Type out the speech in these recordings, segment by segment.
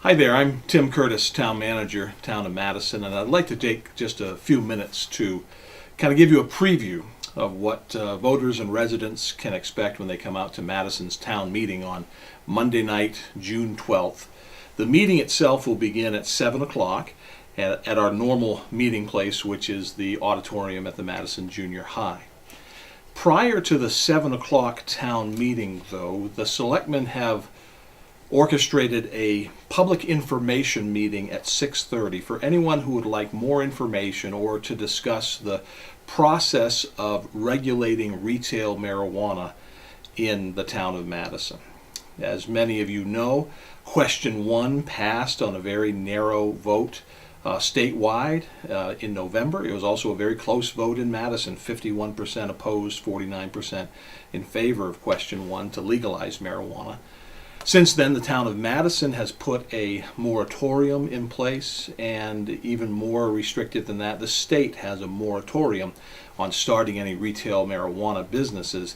Hi there, I'm Tim Curtis, Town Manager, Town of Madison, and I'd like to take just a few minutes to kind of give you a preview of what voters and residents can expect when they come out to Madison's town meeting on Monday night, June 12th. The meeting itself will begin at 7 o'clock at our normal meeting place, which is the auditorium at the Madison Junior High. Prior to the 7 o'clock town meeting, though, the selectmen have orchestrated a public information meeting at 6:30 for anyone who would like more information or to discuss the process of regulating retail marijuana in the town of Madison. As many of you know, question 1 passed on a very narrow vote statewide in November. It was also a very close vote in Madison, 51% opposed, 49% in favor of question 1 to legalize marijuana. Since then, the town of Madison has put a moratorium in place, and even more restricted than that, the state has a moratorium on starting any retail marijuana businesses.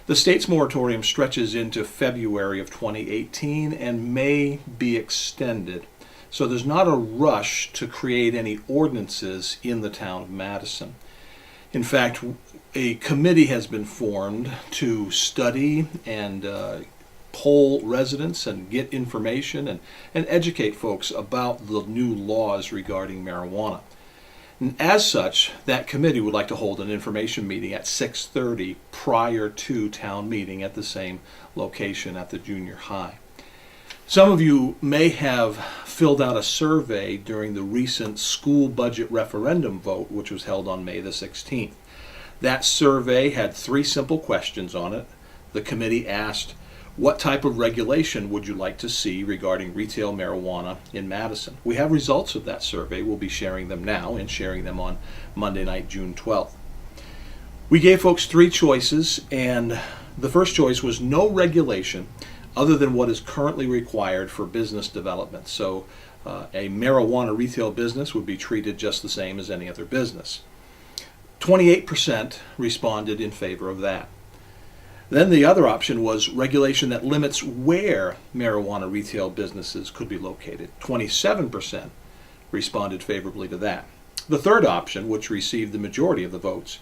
The state's moratorium stretches into February of 2018 and may be extended. So there's not a rush to create any ordinances in the town of Madison. In fact, a committee has been formed to study and poll residents and get information and educate folks about the new laws regarding marijuana. And as such, that committee would like to hold an information meeting at 6:30 prior to town meeting at the same location at the junior high. Some of you may have filled out a survey during the recent school budget referendum vote, which was held on May the 16th. That survey had 3 simple questions on it. The committee asked, what type of regulation would you like to see regarding retail marijuana in Madison? We have results of that survey. We'll be sharing them now and sharing them on Monday night, June 12th. We gave folks 3 choices, and the first choice was no regulation other than what is currently required for business development. So a marijuana retail business would be treated just the same as any other business. 28% responded in favor of that. Then the other option was regulation that limits where marijuana retail businesses could be located. 27% responded favorably to that. The third option, which received the majority of the votes,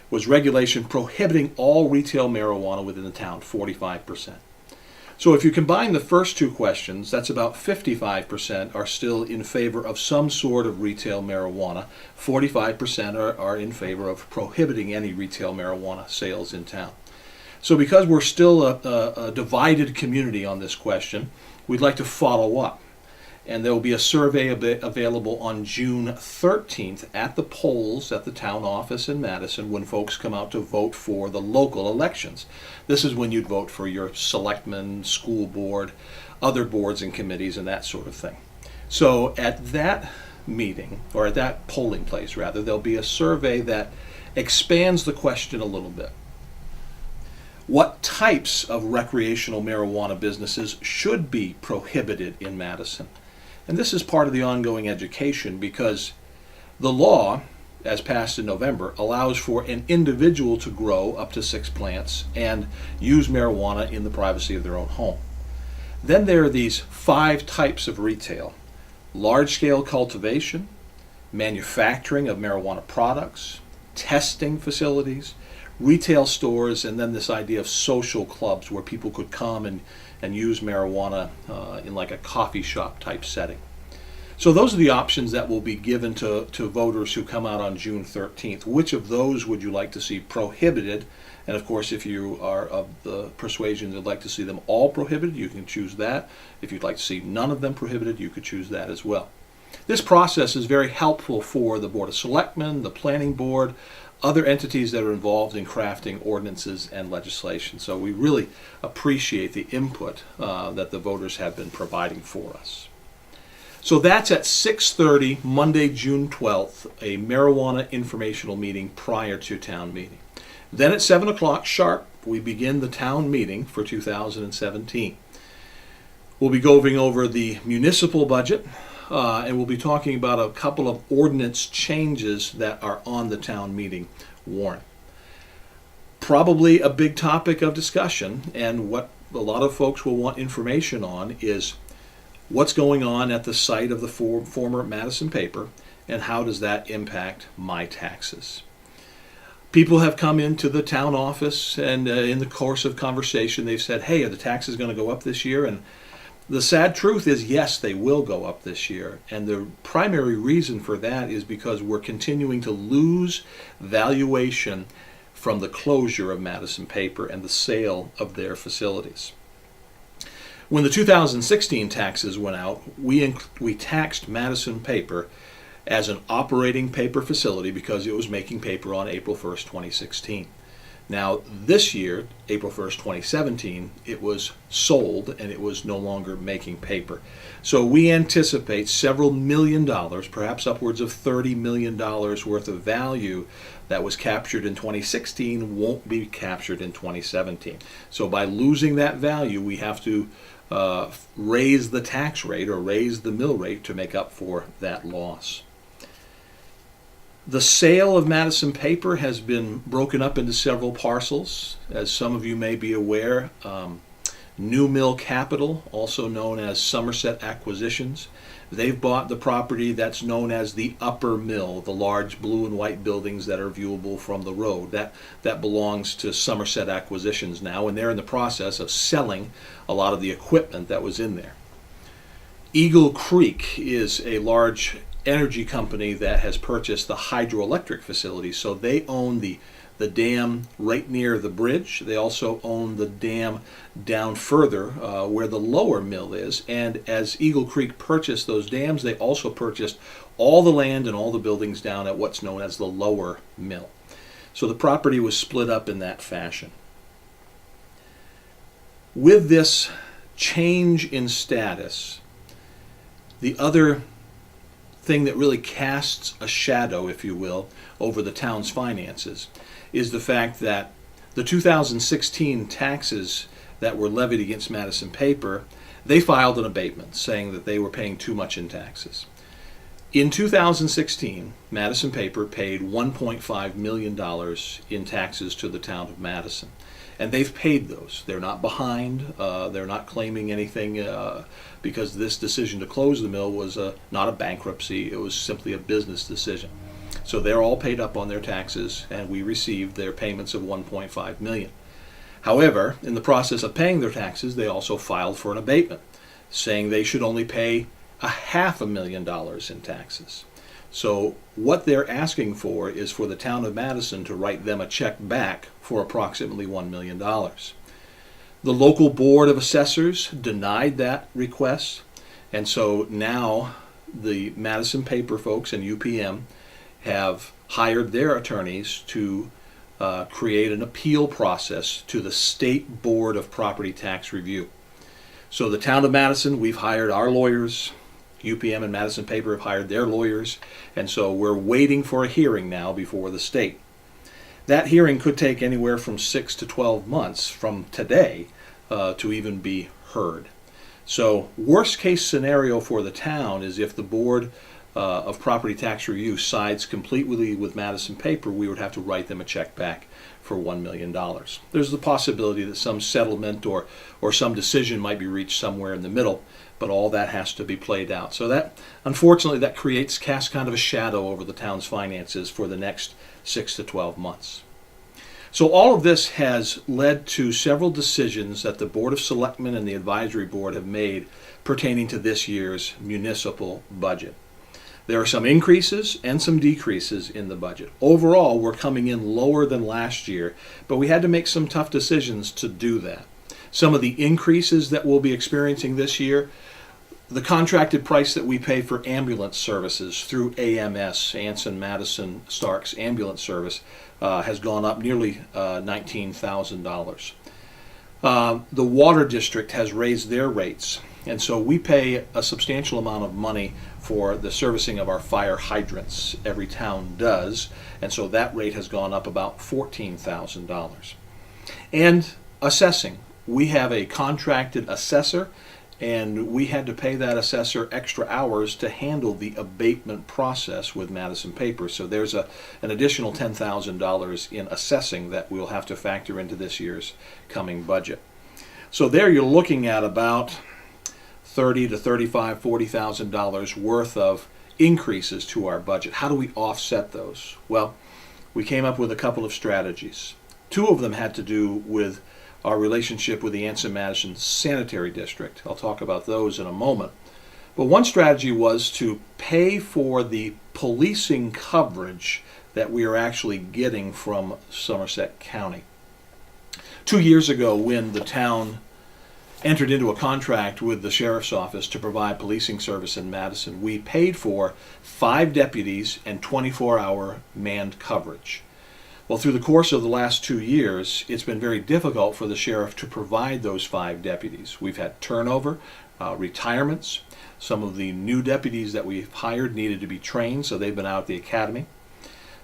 was regulation prohibiting all retail marijuana within the town, 45%. So if you combine the first 2 questions, that's about 55% are still in favor of some sort of retail marijuana. 45% are in favor of prohibiting any retail marijuana sales in town. So because we're still a divided community on this question, we'd like to follow up. And there will be a survey available on June 13th at the polls at the town office in Madison when folks come out to vote for the local elections. This is when you'd vote for your selectmen, school board, other boards and committees, and that sort of thing. So at that meeting, or at that polling place rather, there'll be a survey that expands the question a little bit. What types of recreational marijuana businesses should be prohibited in Madison? And this is part of the ongoing education because the law, as passed in November, allows for an individual to grow up to 6 plants and use marijuana in the privacy of their own home. Then there are these 5 types of retail: large-scale cultivation, manufacturing of marijuana products, testing facilities, retail stores, and then this idea of social clubs where people could come and use marijuana in like a coffee shop type setting. So those are the options that will be given to voters who come out on June 13th. Which of those would you like to see prohibited? And of course, if you are of the persuasion you'd like to see them all prohibited, you can choose that. If you'd like to see none of them prohibited, you could choose that as well. This process is very helpful for the Board of Selectmen, the Planning Board, other entities that are involved in crafting ordinances and legislation. So we really appreciate the input that the voters have been providing for us. So that's at 6:30, Monday, June 12th, a marijuana informational meeting prior to town meeting. Then at 7 o'clock sharp, we begin the town meeting for 2017. We'll be going over the municipal budget, and we'll be talking about a couple of ordinance changes that are on the town meeting warrant. Probably a big topic of discussion, and what a lot of folks will want information on is what's going on at the site of the former Madison paper, and how does that impact my taxes. People have come into the town office, and in the course of conversation they've said, hey, are the taxes going to go up this year? And the sad truth is, yes, they will go up this year. And the primary reason for that is because we're continuing to lose valuation from the closure of Madison Paper and the sale of their facilities. When the 2016 taxes went out, we taxed Madison Paper as an operating paper facility because it was making paper on April 1st, 2016. Now, this year, April 1st, 2017, it was sold and it was no longer making paper. So we anticipate several million dollars, perhaps upwards of $30 million worth of value that was captured in 2016 won't be captured in 2017. So by losing that value, we have to raise the tax rate or raise the mill rate to make up for that loss. The sale of Madison Paper has been broken up into several parcels. As some of you may be aware, New Mill Capital, also known as Somerset Acquisitions, they've bought the property that's known as the Upper Mill, the large blue and white buildings that are viewable from the road. That belongs to Somerset Acquisitions now, and they're in the process of selling a lot of the equipment that was in there. Eagle Creek is a large energy company that has purchased the hydroelectric facility, so they own the dam right near the bridge. They also own the dam down further where the lower mill is, and as Eagle Creek purchased those dams, they also purchased all the land and all the buildings down at what's known as the lower mill. So the property was split up in that fashion. With this change in status, the other thing that really casts a shadow, if you will, over the town's finances is the fact that the 2016 taxes that were levied against Madison Paper, they filed an abatement saying that they were paying too much in taxes. In 2016, Madison Paper paid $1.5 million in taxes to the town of Madison. And they've paid those. They're not behind. They're not claiming anything because this decision to close the mill was not a bankruptcy. It was simply a business decision. So they're all paid up on their taxes, and we received their payments of $1.5 million. However, in the process of paying their taxes, they also filed for an abatement, saying they should only pay $500,000 in taxes. So what they're asking for is for the town of Madison to write them a check back for approximately $1 million. The local board of assessors denied that request, and so now the Madison Paper folks and UPM have hired their attorneys to create an appeal process to the State Board of Property Tax Review. So the town of Madison, we've hired our lawyers. UPM and Madison Paper have hired their lawyers, and so we're waiting for a hearing now before the state. That hearing could take anywhere from 6 to 12 months from today to even be heard. So worst case scenario for the town is if the Board of Property Tax Review sides completely with Madison Paper, we would have to write them a check back for $1 million. There's the possibility that some settlement or some decision might be reached somewhere in the middle, but all that has to be played out. So that, unfortunately, that casts kind of a shadow over the town's finances for the next 6 to 12 months. So all of this has led to several decisions that the Board of Selectmen and the Advisory Board have made pertaining to this year's municipal budget. There are some increases and some decreases in the budget. Overall, we're coming in lower than last year, but we had to make some tough decisions to do that. Some of the increases that we'll be experiencing this year, the contracted price that we pay for ambulance services through AMS, Anson Madison Stark's ambulance service, has gone up nearly $19,000. The water district has raised their rates, and so we pay a substantial amount of money for the servicing of our fire hydrants. Every town does, and so that rate has gone up about $14,000. And assessing. We have a contracted assessor, and we had to pay that assessor extra hours to handle the abatement process with Madison Paper. So there's an additional $10,000 in assessing that we'll have to factor into this year's coming budget. So there you're looking at about $30 to $35, $40,000 worth of increases to our budget. How do we offset those? Well, we came up with a couple of strategies. Two of them had to do with our relationship with the Anson-Madison Sanitary District. I'll talk about those in a moment. But one strategy was to pay for the policing coverage that we are actually getting from Somerset County. 2 years ago, when the town entered into a contract with the sheriff's office to provide policing service in Madison, we paid for 5 deputies and 24-hour manned coverage. Well, through the course of the last 2 years, it's been very difficult for the sheriff to provide those 5 deputies. We've had turnover, retirements. Some of the new deputies that we've hired needed to be trained, so they've been out at the academy.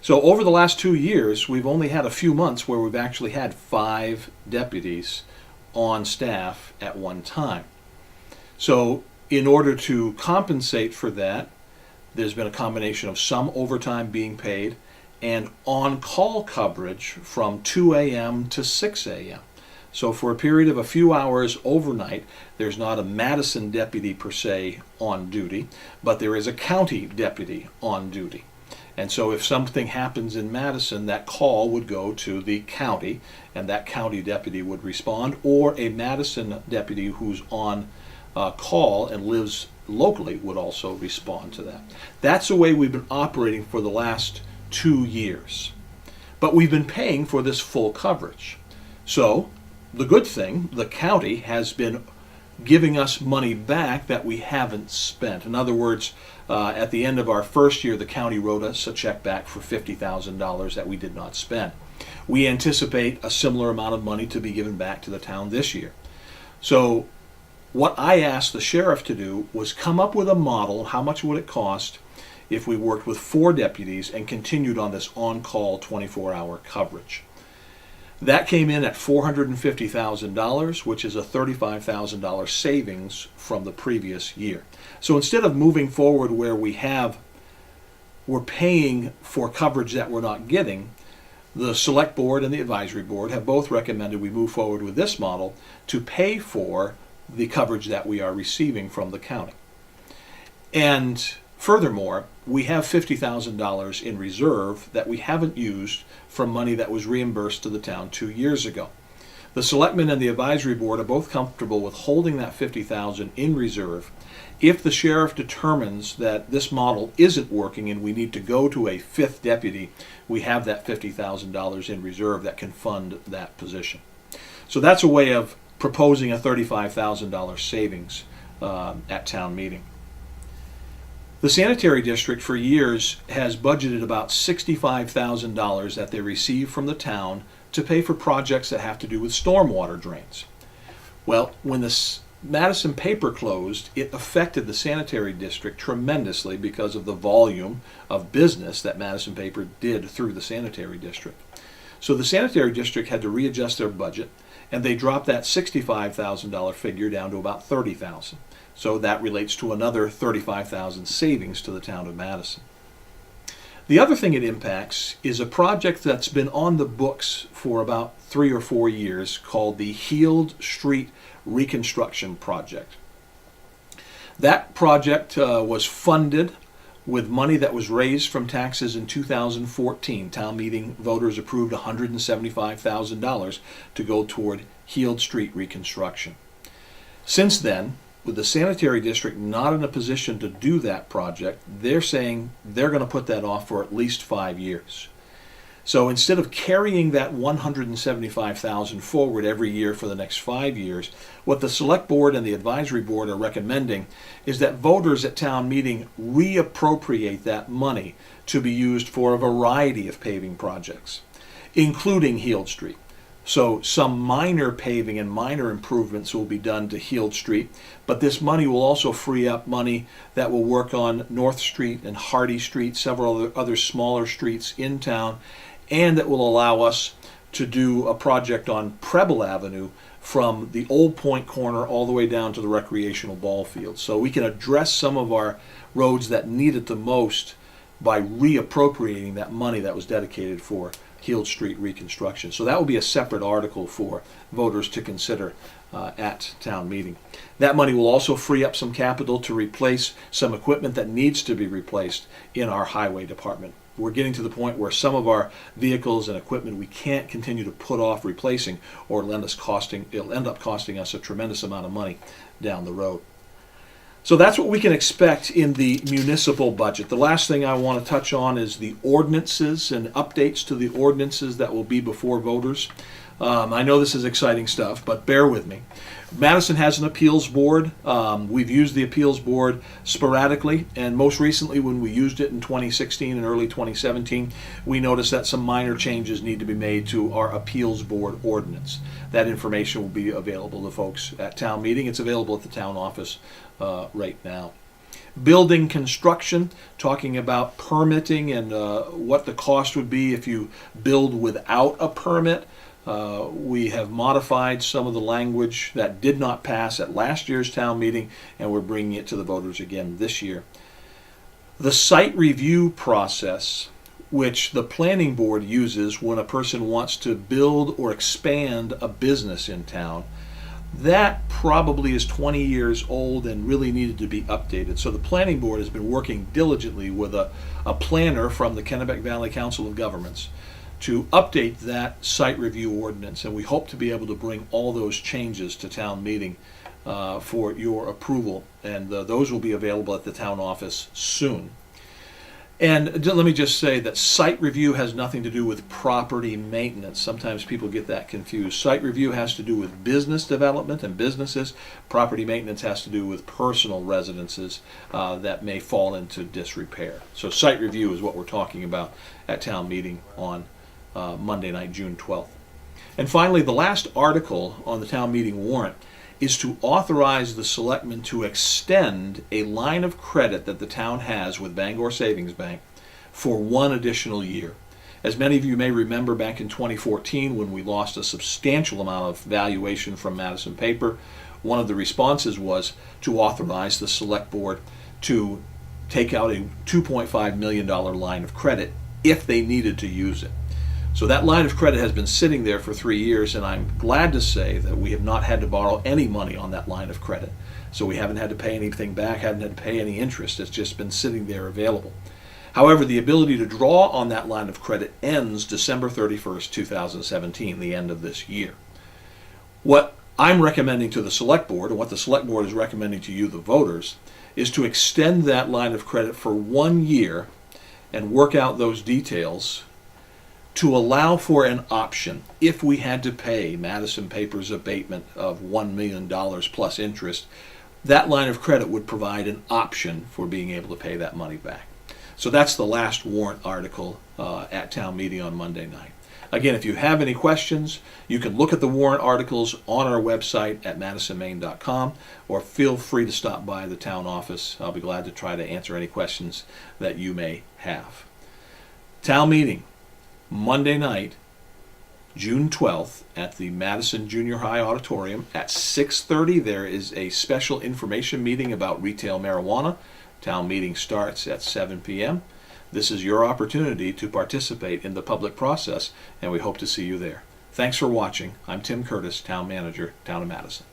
So over the last 2 years, we've only had a few months where we've actually had 5 deputies on staff at one time. So in order to compensate for that, there's been a combination of some overtime being paid and on-call coverage from 2 a.m. to 6 a.m. So for a period of a few hours overnight, there's not a Madison deputy per se on duty, but there is a county deputy on duty. And so if something happens in Madison, that call would go to the county, and that county deputy would respond, or a Madison deputy who's on call and lives locally would also respond to that. That's the way we've been operating for the last 2 years. But we've been paying for this full coverage. So the good thing, the county has been giving us money back that we haven't spent. In other words, at the end of our first year, the county wrote us a check back for $50,000 that we did not spend. We anticipate a similar amount of money to be given back to the town this year. So what I asked the sheriff to do was come up with a model. How much would it cost if we worked with 4 deputies and continued on this on-call 24-hour coverage? That came in at $450,000, which is a $35,000 savings from the previous year. So instead of moving forward where we're paying for coverage that we're not getting, the select board and the advisory board have both recommended we move forward with this model to pay for the coverage that we are receiving from the county. And furthermore, we have $50,000 in reserve that we haven't used from money that was reimbursed to the town 2 years ago. The selectmen and the advisory board are both comfortable with holding that $50,000 in reserve. If the sheriff determines that this model isn't working and we need to go to a 5th deputy, we have that $50,000 in reserve that can fund that position. So that's a way of proposing a $35,000 savings at town meeting. The Sanitary District for years has budgeted about $65,000 that they receive from the town to pay for projects that have to do with stormwater drains. Well, when the Madison paper closed, it affected the Sanitary District tremendously because of the volume of business that Madison paper did through the Sanitary District. So the Sanitary District had to readjust their budget, and they dropped that $65,000 figure down to about $30,000. So that relates to another $35,000 savings to the town of Madison. The other thing it impacts is a project that's been on the books for about 3 or 4 years called the Heald Street Reconstruction Project. That project was funded with money that was raised from taxes in 2014. Town meeting voters approved $175,000 to go toward Heald Street reconstruction. Since then, with the Sanitary District not in a position to do that project, they're saying they're going to put that off for at least 5 years. So instead of carrying that $175,000 forward every year for the next 5 years, what the Select Board and the Advisory Board are recommending is that voters at town meeting reappropriate that money to be used for a variety of paving projects, including Heald Street. So some minor paving and minor improvements will be done to Heald Street, but this money will also free up money that will work on North Street and Hardy Street, several other smaller streets in town, and that will allow us to do a project on Preble Avenue from the Old Point corner all the way down to the recreational ball field. So we can address some of our roads that need it the most by reappropriating that money that was dedicated for Heald Street reconstruction. So that will be a separate article for voters to consider at town meeting. That money will also free up some capital to replace some equipment that needs to be replaced in our highway department. We're getting to the point where some of our vehicles and equipment we can't continue to put off replacing, or it'll end up costing us a tremendous amount of money down the road. So that's what we can expect in the municipal budget. The last thing I want to touch on is the ordinances and updates to the ordinances that will be before voters. I know this is exciting stuff, but bear with me. Madison has an appeals board. We've used the appeals board sporadically, and most recently when we used it in 2016 and early 2017, we noticed that some minor changes need to be made to our appeals board ordinance. That information will be available to folks at town meeting. It's available at the town office right now. Building construction, talking about permitting and what the cost would be if you build without a permit. We have modified some of the language that did not pass at last year's town meeting, and we're bringing it to the voters again this year. The site review process, which the planning board uses when a person wants to build or expand a business in town, that probably is 20 years old and really needed to be updated. So the planning board has been working diligently with a planner from the Kennebec Valley Council of Governments to update that site review ordinance, and we hope to be able to bring all those changes to town meeting for your approval, and those will be available at the town office soon. And let me just say that site review has nothing to do with property maintenance. Sometimes people get that confused. Site review has to do with business development and businesses. Property maintenance has to do with personal residences that may fall into disrepair. So site review is what we're talking about at town meeting on Monday night, June 12th. And finally, the last article on the town meeting warrant is to authorize the selectmen to extend a line of credit that the town has with Bangor Savings Bank for one additional year. As many of you may remember, back in 2014, when we lost a substantial amount of valuation from Madison paper, one of the responses was to authorize the select board to take out a $2.5 million line of credit if they needed to use it. So that line of credit has been sitting there for 3 years, and I'm glad to say that we have not had to borrow any money on that line of credit. So we haven't had to pay anything back, haven't had to pay any interest. It's just been sitting there available. However, the ability to draw on that line of credit ends December 31st, 2017, the end of this year. What I'm recommending to the select board, and what the select board is recommending to you, the voters, is to extend that line of credit for 1 year and work out those details to allow for an option. If we had to pay Madison Paper's abatement of $1 million plus interest, that line of credit would provide an option for being able to pay that money back. So that's the last warrant article at town meeting on Monday night. Again, if you have any questions, you can look at the warrant articles on our website at madisonmaine.com, or feel free to stop by the town office. I'll be glad to try to answer any questions that you may have. Town meeting, Monday night, June 12th, at the Madison Junior High Auditorium at 6:30. There is a special information meeting about retail marijuana. Town meeting starts at 7 p.m. This is your opportunity to participate in the public process, and we hope to see you there. Thanks for watching. I'm Tim Curtis, Town Manager, Town of Madison.